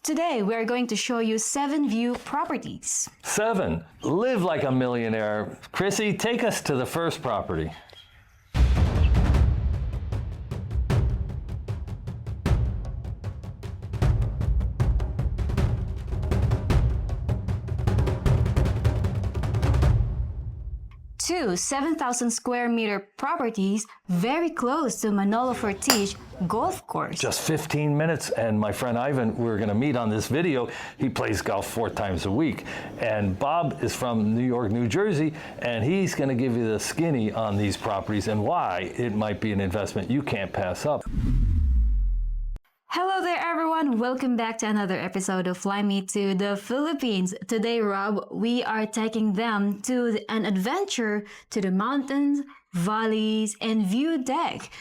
Today, we are going to show you 7 view properties. 7. Live like a millionaire. Chrissy, take us to the first property. Two 7,000 square meter properties very close to Manolo Fortiche Golf Course. Just 15 minutes, and my friend Ivan, we're going to meet on this video. He plays golf 4 times a week. And Bob is from New York, New Jersey, and he's going to give you the skinny on these properties and why it might be an investment you can't pass up. Hello there everyone, welcome back to another episode of Fly Me to the Philippines. Today, Rob, we are taking them to an adventure to the mountains, valleys, and view deck.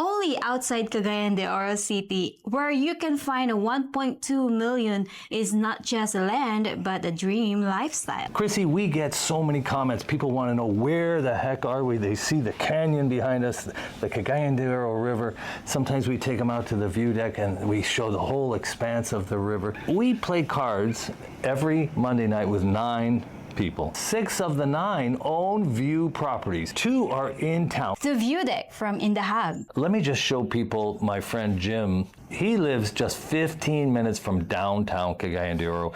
Only outside Cagayan de Oro City, where you can find a 1.2 million is not just a land, but a dream lifestyle. Chrissy, we get so many comments. People want to know where the heck are we? They see the canyon behind us, the Cagayan de Oro River. Sometimes we take them out to the view deck and we show the whole expanse of the river. We play cards every Monday night with 9 people. 6 of the 9 own view properties. 2 are in town. The view deck from Indahag. Let me just show people my friend Jim. He lives just 15 minutes from downtown Cagayan de Oro.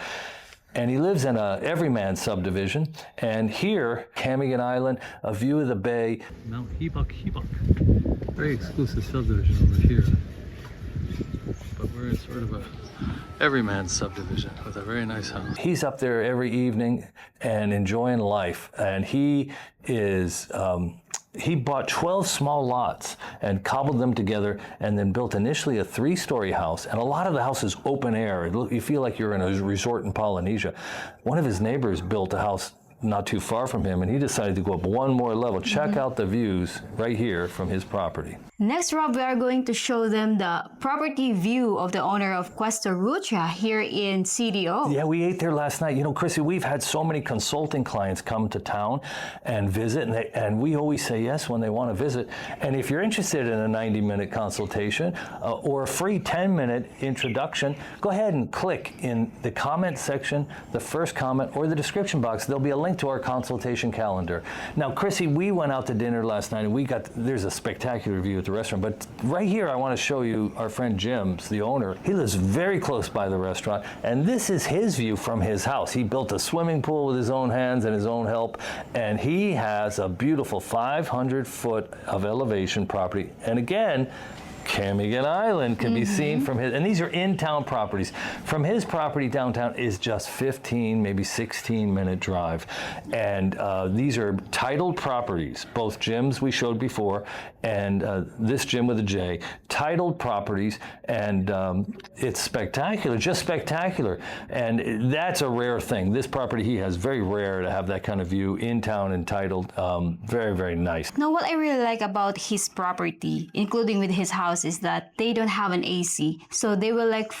And he lives in a everyman subdivision. And here, Camigan Island, a view of the bay. Mount Hebuk. Very exclusive subdivision over here. But we're in sort of a everyman subdivision with a very nice house. He's up there every evening and enjoying life. And he is, he bought 12 small lots and cobbled them together and then built initially a 3-story house. And a lot of the house is open air. You feel like you're in a resort in Polynesia. One of his neighbors built a house not too far from him, and he decided to go up 1 more level. Check out the views right here from his property. Next, Rob, we are going to show them the property view of the owner of Cuesta Rucha here in CDO. Yeah, we ate there last night. You know, Chrissy, we've had so many consulting clients come to town and visit, and we always say yes when they want to visit. And if you're interested in a 90-minute consultation or a free 10-minute introduction, go ahead and click in the comment section, the first comment, or the description box. There'll be a link to our consultation calendar. Now, Chrissy, we went out to dinner last night, and there's a spectacular view at the restaurant, but right here I want to show you our friend Jim's, the owner. He lives very close by the restaurant, and this is his view from his house. He built a swimming pool with his own hands and his own help, and he has a beautiful 500-foot of elevation property. And again, Camigan Island can be seen from his, and these are in-town properties. From his property downtown is just 15, maybe 16-minute drive. And these are titled properties, both gyms we showed before, and this gym with a J, titled properties, and it's spectacular, just spectacular. And that's a rare thing. This property he has, very rare to have that kind of view in town and titled. Very, very nice. Now, what I really like about his property, including with his house, is that they don't have an AC. So they will like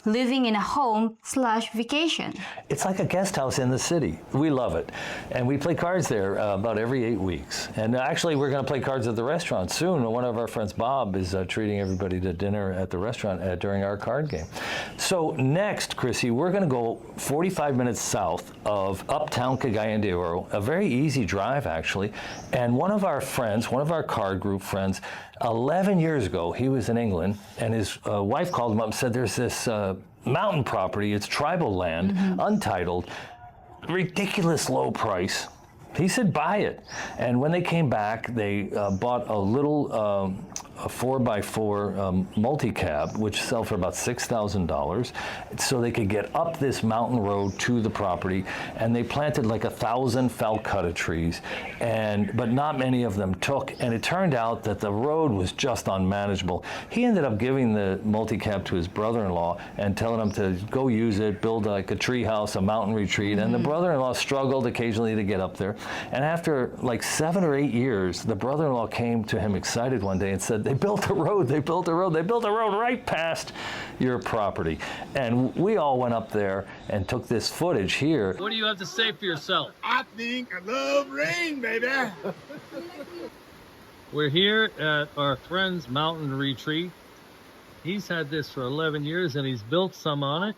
living in a home/vacation. It's like a guest house in the city. We love it. And we play cards there about every 8 weeks. And actually, we're going to play cards at the restaurant soon. One of our friends, Bob, is treating everybody to dinner at the restaurant during our card game. So next, Chrissy, we're going to go 45 minutes south of uptown Cagayan de Oro, a very easy drive, actually. And one of our friends, one of our card group friends, 11 years ago, he was in England, and his wife called him up and said, there's this mountain property, it's tribal land, untitled, ridiculous low price. He said, buy it. And when they came back, they bought a little a 4x4 multi-cab, which sell for about $6,000, so they could get up this mountain road to the property. And they planted like 1,000 falcutta trees, but not many of them took. And it turned out that the road was just unmanageable. He ended up giving the multi-cab to his brother-in-law and telling him to go use it, build like a tree house, a mountain retreat. And the brother-in-law struggled occasionally to get up there. And after like 7 or 8 years, the brother-in-law came to him excited one day and said, they built a road, they built a road, they built a road right past your property. And we all went up there and took this footage here. What do you have to say for yourself? I think I love rain, baby. We're here at our friend's mountain retreat. He's had this for 11 years and he's built some on it.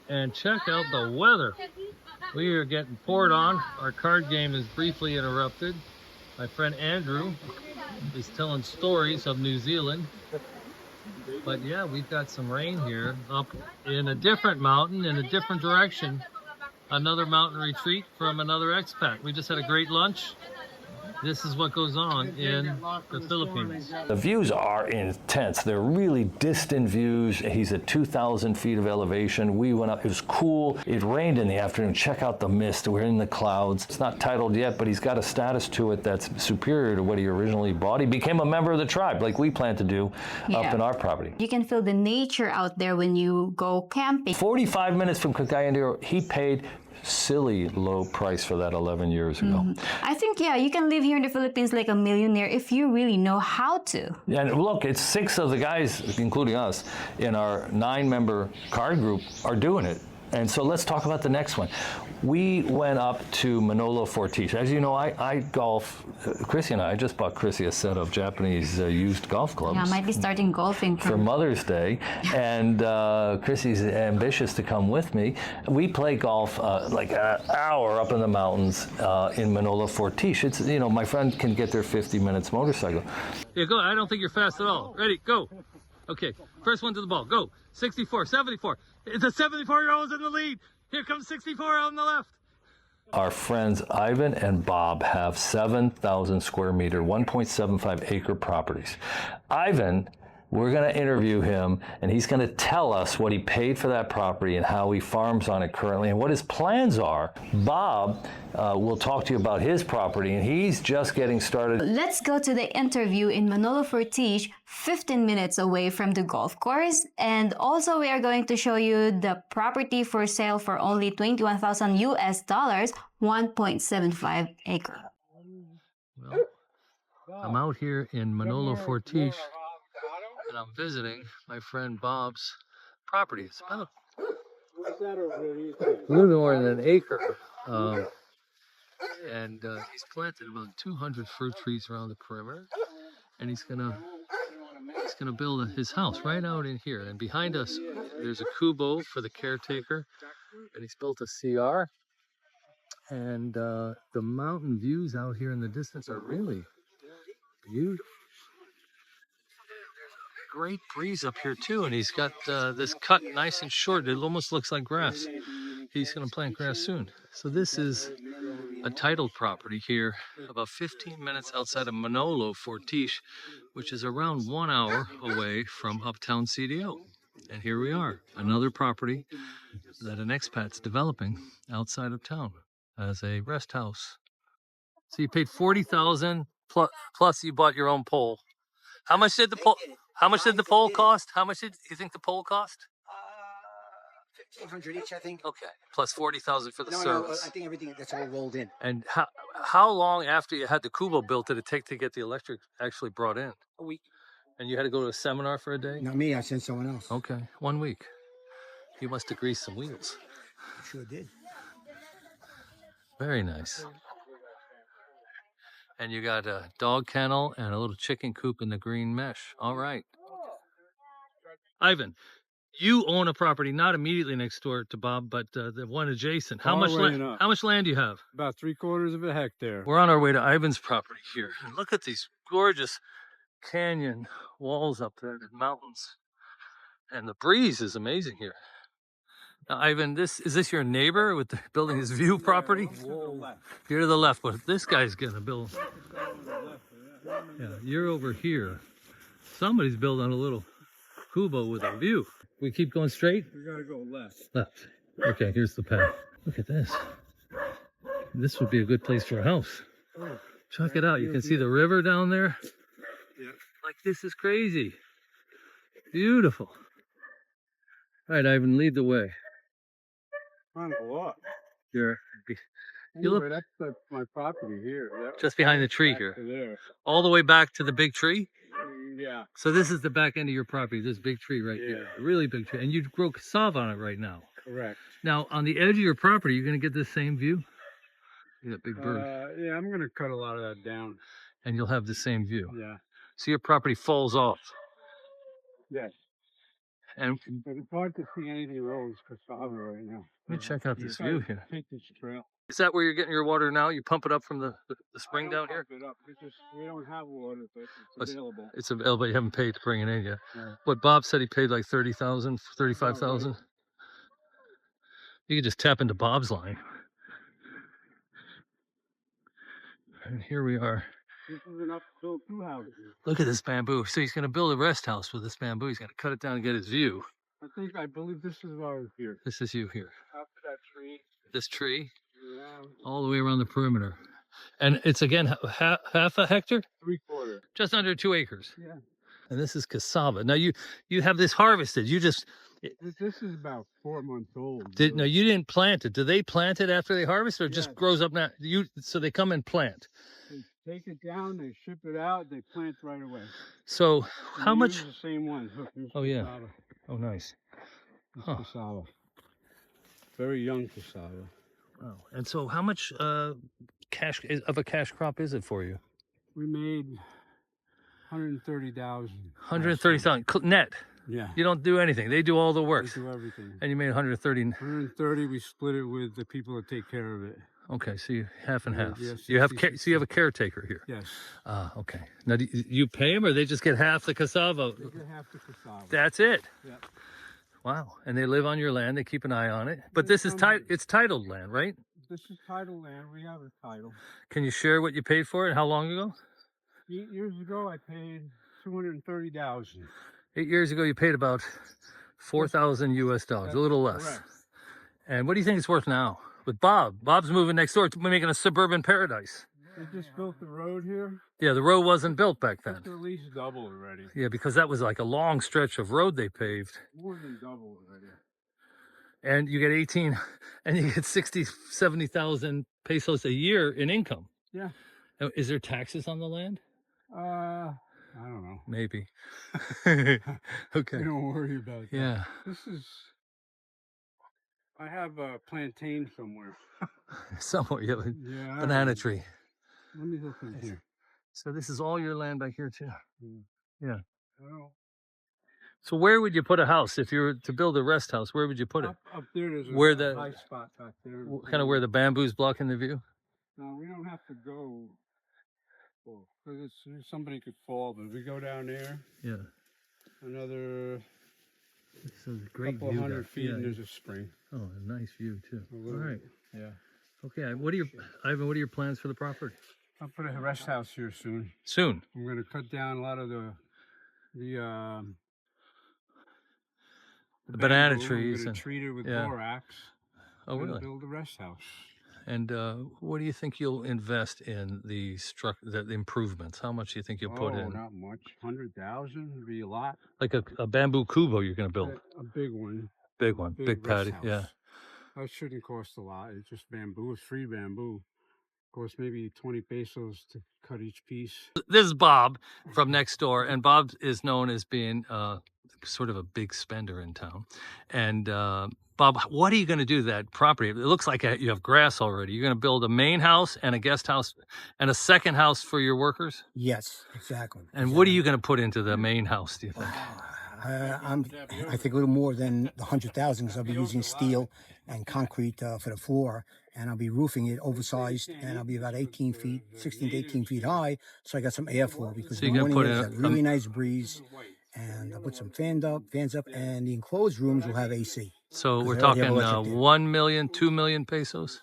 And check out the weather. We are getting poured on. Our card game is briefly interrupted. My friend Andrew is telling stories of New Zealand. But yeah, we've got some rain here up in a different mountain in a different direction. Another mountain retreat from another expat. We just had a great lunch. This is what goes on in the Philippines. The views are intense. They're really distant views. He's at 2,000 feet of elevation. We went up. It was cool. It rained in the afternoon. Check out the mist. We're in the clouds. It's not titled yet, but he's got a status to it that's superior to what he originally bought. He became a member of the tribe, like we plan to do up in our property. You can feel the nature out there when you go camping. 45 minutes from Cagayan. He paid silly low price for that 11 years ago. I think, yeah, you can live here in the Philippines like a millionaire if you really know how to. And look, it's 6 of the guys, including us, in our 9-member card group are doing it. And so let's talk about the next one. We went up to Manolo Fortiche. As you know, I golf. Chrissy and I just bought Chrissy a set of Japanese used golf clubs. Yeah, I might be starting golfing for Mother's Day, and Chrissy's ambitious to come with me. We play golf like an hour up in the mountains in Manolo Fortiche. It's, you know, my friend can get there 50 minutes motorcycle. Yeah, go. I don't think you're fast at all. Ready, go. Okay, first one to the ball. Go. 64, 74. The 74-year-old is in the lead. Here comes 64 on the left. Our friends Ivan and Bob have 7,000 square meter, 1.75 acre properties. Ivan, we're going to interview him, and he's going to tell us what he paid for that property and how he farms on it currently and what his plans are. Bob will talk to you about his property, and he's just getting started. Let's go to the interview in Manolo Fortiche, 15 minutes away from the golf course. And also we are going to show you the property for sale for only 21,000 US dollars, 1.75 acre. Well, I'm out here in Manolo Fortiche, and I'm visiting my friend Bob's property. It's about a little more than an acre. And he's planted about 200 fruit trees around the perimeter, and he's gonna build his house right out in here. And behind us, there's a kubo for the caretaker, and he's built a CR. And the mountain views out here in the distance are really beautiful. Great breeze up here too, and he's got this cut nice and short. It almost looks like grass. He's going to plant grass soon. So this is a titled property here about 15 minutes outside of Manolo Fortiche, which is around 1 hour away from uptown CDO. And here we are, another property that an expat's developing outside of town as a rest house. So you paid $40,000 plus you bought your own pole. How much did the pole? How much did the pole cost? How much did you think the pole cost? 1,500 each, I think. Okay, plus 40,000 for the service. No, I think everything that's all rolled in. And how long after you had the kubo built did it take to get the electric actually brought in? A week. And you had to go to a seminar for a day? Not me, I sent someone else. Okay, 1 week. You must have greased some wheels. Sure did. Very nice. And you got a dog kennel and a little chicken coop in the green mesh. All right. Ivan, you own a property not immediately next door to Bob, but the one adjacent. How much land do you have? About 3/4 of a hectare. We're on our way to Ivan's property here. And look at these gorgeous canyon walls up there, the mountains. And the breeze is amazing here. Now, Ivan, is this your neighbor with building his view property? You're to the left, but this guy's gonna build. Yeah, you're over here. Somebody's building a little kubo with a view. We keep going straight? We gotta go left. Left. Okay, here's the path. Look at this. This would be a good place for a house. Check it out. You can see the river down there. Yeah. Like, this is crazy. Beautiful. All right, Ivan, lead the way. On a lot. You Anyway, that's my property here. just behind the tree Back here. to there. All the way back to the big tree? Yeah. So this is the back end of your property, this big tree right here. A really big tree. And you grow cassava on it right now. Correct. Now, on the edge of your property, you're going to get this same view? Look at that big bird. Yeah, I'm gonna cut a lot of that down. And you'll have the same view. Yeah. So your property falls off. Yes. And But it's hard to see anything rose cassava right now. let me check out this view here. Take this trail. Is that where you're getting your water now? You pump it up from the spring I down don't here? pump it up. We don't have water, but Oh, it's available. It's available. You haven't paid to bring it in yet. Yeah. What Bob said, he paid like 30,000, 35,000. You could just tap into Bob's line. And here we are. This is enough to build 2 houses. Look at this bamboo. So he's going to build a rest house with this bamboo. He's going to cut it down and get his view. I believe this is ours here. This is you here. After that tree. This tree, Yeah. all the way around the perimeter. And it's again half a hectare? 3/4. Just under 2 acres. Yeah. And this is cassava. Now you have this harvested. You just This is about 4 months old. no, you didn't plant it. Do they plant it after they harvest, or it just Yes. grows up now? So they come and plant. They take it down, they ship it out, they plant right away. So And how we much? use the same one. Look, here's Oh, yeah. cassava. Oh, nice. It's Huh. cassava. Very young cassava. Wow. And so how much of a cash crop is it for you? We made 130,000. 130,000 net. Yeah. You don't do anything. They do all the We work. do everything. And you made 130. 130, we split it with the people that take care of it. Okay, so you half and Yeah, half. yeah, You have 60, so you have a caretaker here. Yes. Ah, okay. Now do you pay them, or they just get half the cassava? They get half the cassava. That's it. Yeah. Wow. And they live on your land. They keep an eye on it. But They this is come- it's titled land, right? This is title land. We have a title. Can you share what you paid for it? How long ago? 8 years ago, I paid 230,000. 8 years ago, you paid about 4,000 US dollars, a little less. Correct. And what do you think it's worth now? With Bob. Bob's moving next door. It's making a suburban paradise. They just built the road here. Yeah, the road wasn't built back then. It's at least double already. Yeah, because that was like a long stretch of road they paved. More than double already. And you get 18, and you get 60, 70,000 pesos a year in income. Yeah. Now, is there taxes on the land? I don't know. Maybe. We Okay. don't worry about that. Yeah. This is. I have a plantain somewhere. Somewhere you have a Yeah. banana tree. Let me look in here. So this is all your land back here too. Yeah. Oh, So where would you put a house if you were to build a rest house? Where would you put it? up there, there's Where a the- high spot back there. Kind of where the bamboo's blocking the view? No, we don't have to go. Because somebody could fall, but if we go down there, Yeah. another This is a great couple view. hundred there. feet, Yeah. and there's a spring. Oh, a nice view too. A All little right. bit, Yeah. Okay. What are your Ivan? What are your plans for the property? I'll put a rest house here soon. Soon. I'm going to cut down a lot of the banana bamboo. trees I'm going and- to treat it with yeah. borax. Oh, I'm gonna really? build a rest house. And what do you think you'll invest in the improvements? How much do you think you'll put in? Not much. 100,000 would be a lot. Like a bamboo kubo you're going to build. A big one. Big one. Big rest patio. house. Yeah. That shouldn't cost a lot. It's just bamboo. It's free bamboo. Costs maybe 20 pesos to cut each piece. This is Bob from next door, and Bob is known as being sort of a big spender in town. And Bob, what are you going to do to that property? It looks like you have grass already. You're going to build a main house and a guest house and a second house for your workers? Yes, exactly. And what are you going to put into the main house, do you think? I think a little more than the 100,000 because I'll be using steel and concrete for the floor, and I'll be roofing it oversized, and I'll be about 18 feet, 16 to 18 feet high, so I got some airflow because So in you're the gonna morning put there's in a really nice breeze, and I'll put some fans up, and the enclosed rooms will have AC. So we're they already talking have electric there. 1 million, 2 million pesos?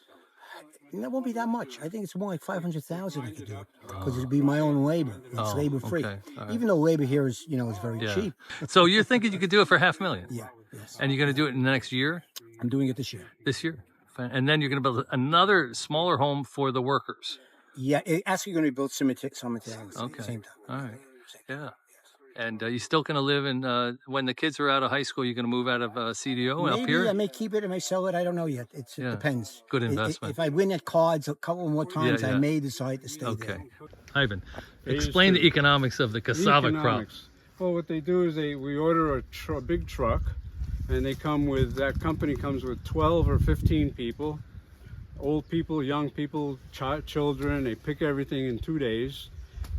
And that won't be that much. I think it's more like 500,000 I could do it because it'll be my own labor. It's Oh, labor free, okay. All right. even though labor here is is very Yeah. cheap. So you're thinking you could do it for 500,000? Yeah, yes. And you're going to do it in the next year? I'm doing it this year. This year? Fine. And then you're going to build another smaller home for the workers. Yeah, it's actually going to be built simultaneously at the Okay. same time. All right. Yeah. And you're still going to live in, when the kids are out of high school, you're going to move out of CDO up Maybe here? I may keep it, I may sell it. I don't know yet. It Yeah. depends. Good investment. If I win at cards a couple more times, yeah. I may decide to stay Okay. there. Ivan, They used explain to- the economics of the cassava crop. Economics. Well, what they do is we order a big truck, and that company comes with 12 or 15 people, old people, young people, children. They pick everything in 2 days.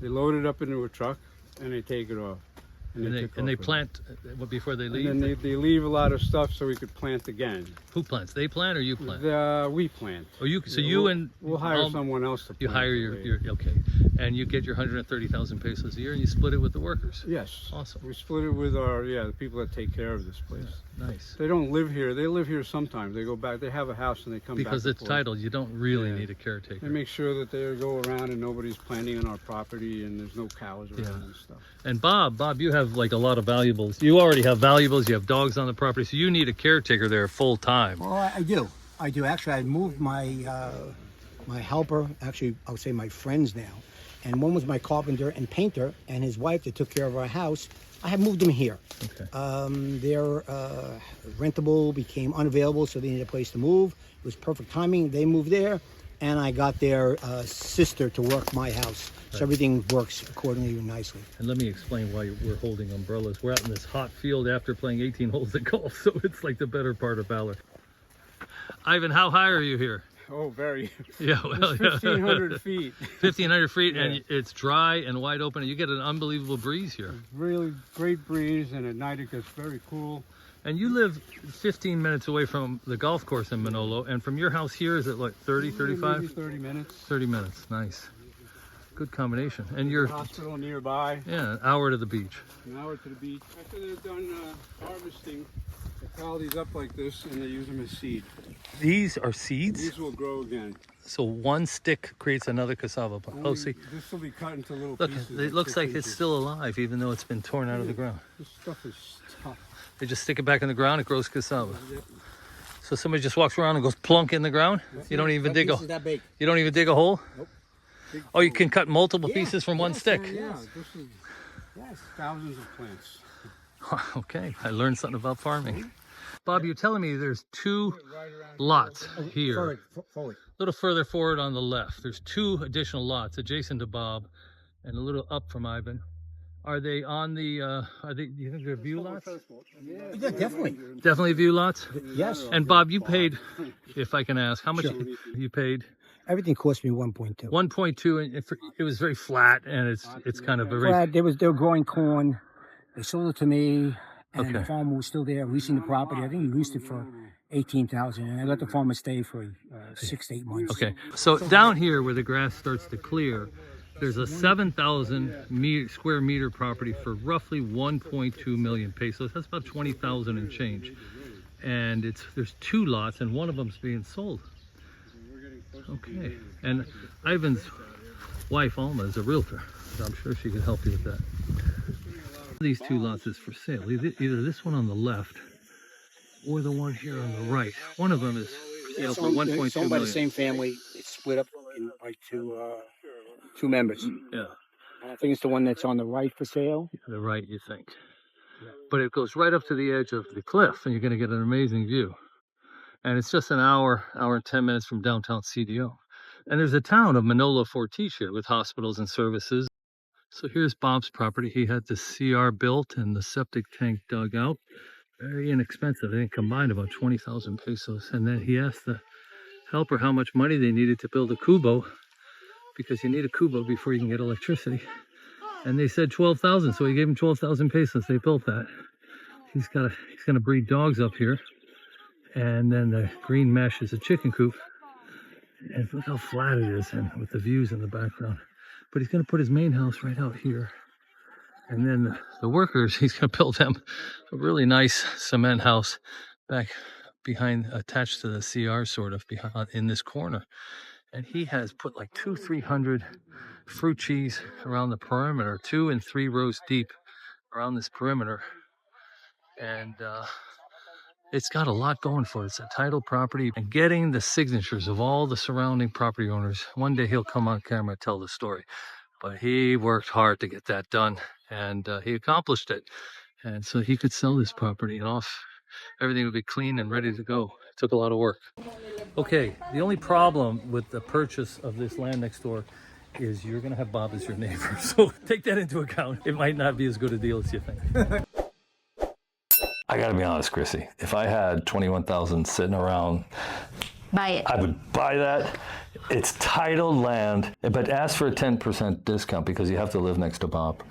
They load it up into a truck, and they take it off. And they plant before they leave? And then they leave a lot of stuff so we could plant again. Who plants? They plant or you plant? We plant. Oh, We'll hire someone else to plant. You hire your okay, and you get your 130,000 pesos a year, and you split it with the workers. Yes. Awesome. We split it with the people that take care of this place. Yeah, nice. They don't live here. They live here sometimes. They go back. They have a house and they come back. Because it's titled, you don't really need a caretaker. They make sure that they go around and nobody's planting on our property and there's no cows around and stuff. And Bob, you have like a lot of valuables. You already have valuables. You have dogs on the property, so you need a caretaker there full time. Well, I do. Actually, I moved my my helper. Actually, I would say my friends now. And one was my carpenter and painter, and his wife that took care of our house. I have moved them here. Okay. Their rentable became unavailable, so they needed a place to move. It was perfect timing. They moved there, and I got their sister to work my house. So everything works accordingly nicely. And let me explain why we're holding umbrellas. We're out in this hot field after playing 18 holes of golf, so it's like the better part of valor. Ivan, how high are you here? Oh, very. Yeah, well, 1,500 feet. 1,500 feet, and it's dry and wide open, and you get an unbelievable breeze here. Really great breeze, and at night it gets very cool. And you live 15 minutes away from the golf course in Manolo, and from your house here, is it like 30, 35? Maybe 30 minutes. 30 minutes, nice. Good combination. And you're... Hospital nearby. Yeah, an hour to the beach. An hour to the beach. After they're done harvesting, they pile these up like this, and they use them as seed. These are seeds? These will grow again. So one stick creates another cassava plant. Oh, see. This will be cut into little Look, pieces. it looks like it's still alive, even though it's been torn out of the ground. This stuff is tough. They just stick it back in the ground, it grows cassava. So somebody just walks around and goes plunk in the ground? You don't even dig you don't even dig a hole? Nope. Oh, you can cut multiple pieces from one stick. Yeah, this is thousands of plants. Okay, I learned something about farming. Bob, you're telling me there's two lots here. Forward. A little further forward on the left. There's two additional lots adjacent to Bob and a little up from Ivan. Are they on the, do you think they're view lots? Yeah, definitely. Definitely view lots? Yes. And Bob, you paid, if I can ask, how much you paid? Everything cost me 1.2. 1.2, and it was very flat, and it's kind of a very... Well, they were growing corn. They sold it to me, and the farmer was still there leasing the property. I think he leased it for $18,000, and I let the farmer stay for 6 to 8 months. Okay, so down here where the grass starts to clear, there's a 7,000 square meter property for roughly 1.2 million pesos. That's about 20,000 and change. And there's two lots, and one of them's being sold. Okay, and Ivan's wife Alma is a realtor, so I'm sure she can help you with that. These two lots is for sale, either this one on the left or the one here on the right. One of them is for sale for 1.2 million. Owned by the same family. It's split up by two members. Yeah. I think it's the one that's on the right for sale. The right, you think. But it goes right up to the edge of the cliff, and you're going to get an amazing view. And it's just an hour and 10 minutes from downtown CDO. And there's a town of Manolo Fortiche here with hospitals and services. So here's Bob's property. He had the CR built and the septic tank dug out. Very inexpensive. They combined about 20,000 pesos. And then he asked the helper how much money they needed to build a cubo, because you need a cubo before you can get electricity. And they said 12,000, so he gave him 12,000 pesos. They built that. He's going to breed dogs up here. And then the green mesh is a chicken coop. And look how flat it is, and with the views in the background. But he's going to put his main house right out here. And then the workers, he's going to build them a really nice cement house back behind, attached to the CR sort of, behind, in this corner. And he has put like 300 fruit trees around the perimeter, 2 and 3 rows deep around this perimeter. And it's got a lot going for it. It's a title property, and getting the signatures of all the surrounding property owners. One day he'll come on camera and tell the story, but he worked hard to get that done, and he accomplished it. And so he could sell this property, and everything would be clean and ready to go. It took a lot of work. Okay, the only problem with the purchase of this land next door is you're going to have Bob as your neighbor. So take that into account. It might not be as good a deal as you think. I gotta be honest, Chrissy. If I had 21,000 sitting around, Buy it. I would buy that. It's titled land, but ask for a 10% discount because you have to live next to Bob.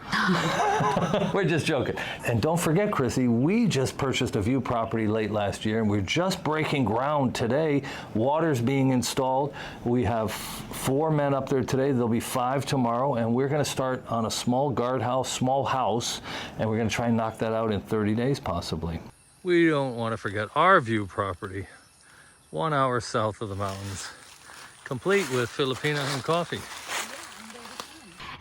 We're just joking. And don't forget, Chrissy, we just purchased a view property late last year, and we're just breaking ground today. Water's being installed. We have 4 men up there today. There'll be 5 tomorrow, and we're going to start on a small guardhouse, small house, and we're going to try and knock that out in 30 days possibly. We don't want to forget our view property, 1 hour south of the mountains, complete with Filipina and coffee.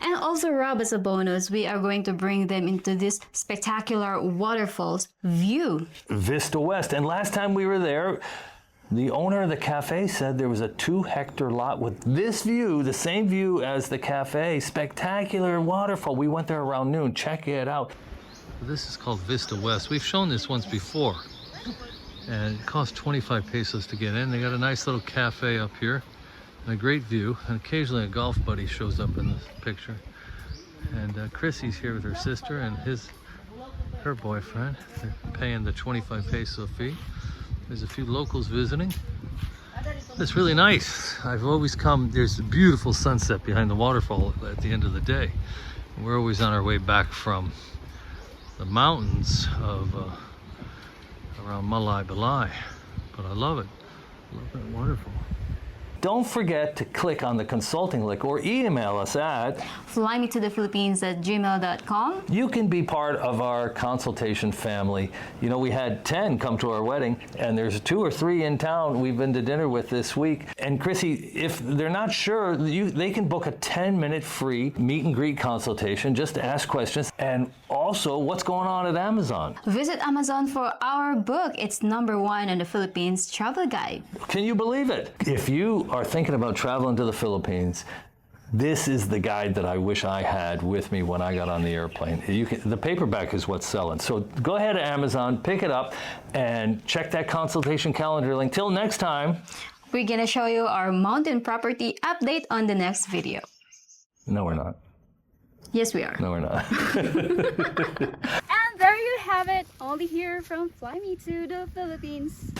And also, Rob, as a bonus, we are going to bring them into this spectacular waterfalls view. Vista West. And last time we were there, the owner of the cafe said there was a 2-hectare lot with this view, the same view as the cafe. Spectacular waterfall. We went there around noon. Check it out. This is called Vista West. We've shown this once before, and it costs 25 pesos to get in. They got a nice little cafe up here and a great view, and occasionally a golf buddy shows up in this picture. And Chrissy's here with her sister and her boyfriend. They're paying the 25 peso fee. There's a few locals visiting. It's really nice. I've always come, there's a beautiful sunset behind the waterfall at the end of the day. And we're always on our way back from the mountains of around Malay Balay. But I love it. I love that waterfall. Don't forget to click on the consulting link or email us at flymetothephilippines@gmail.com. You can be part of our consultation family. You know, we had 10 come to our wedding, and there's 2 or 3 in town we've been to dinner with this week. And Chrissy, if they're not sure, they can book a 10-minute free meet and greet consultation just to ask questions. And also, what's going on at Amazon? Visit Amazon for our book. It's #1 in the Philippines travel guide. Can you believe it? If you are thinking about traveling to the Philippines, this is the guide that I wish I had with me when I got on the airplane. The paperback is what's selling. So go ahead to Amazon, pick it up, and check that consultation calendar link. Till next time. We're gonna show you our mountain property update on the next video. No, we're not. Yes, we are. No, we're not. And there you have it, only here from Fly Me to the Philippines.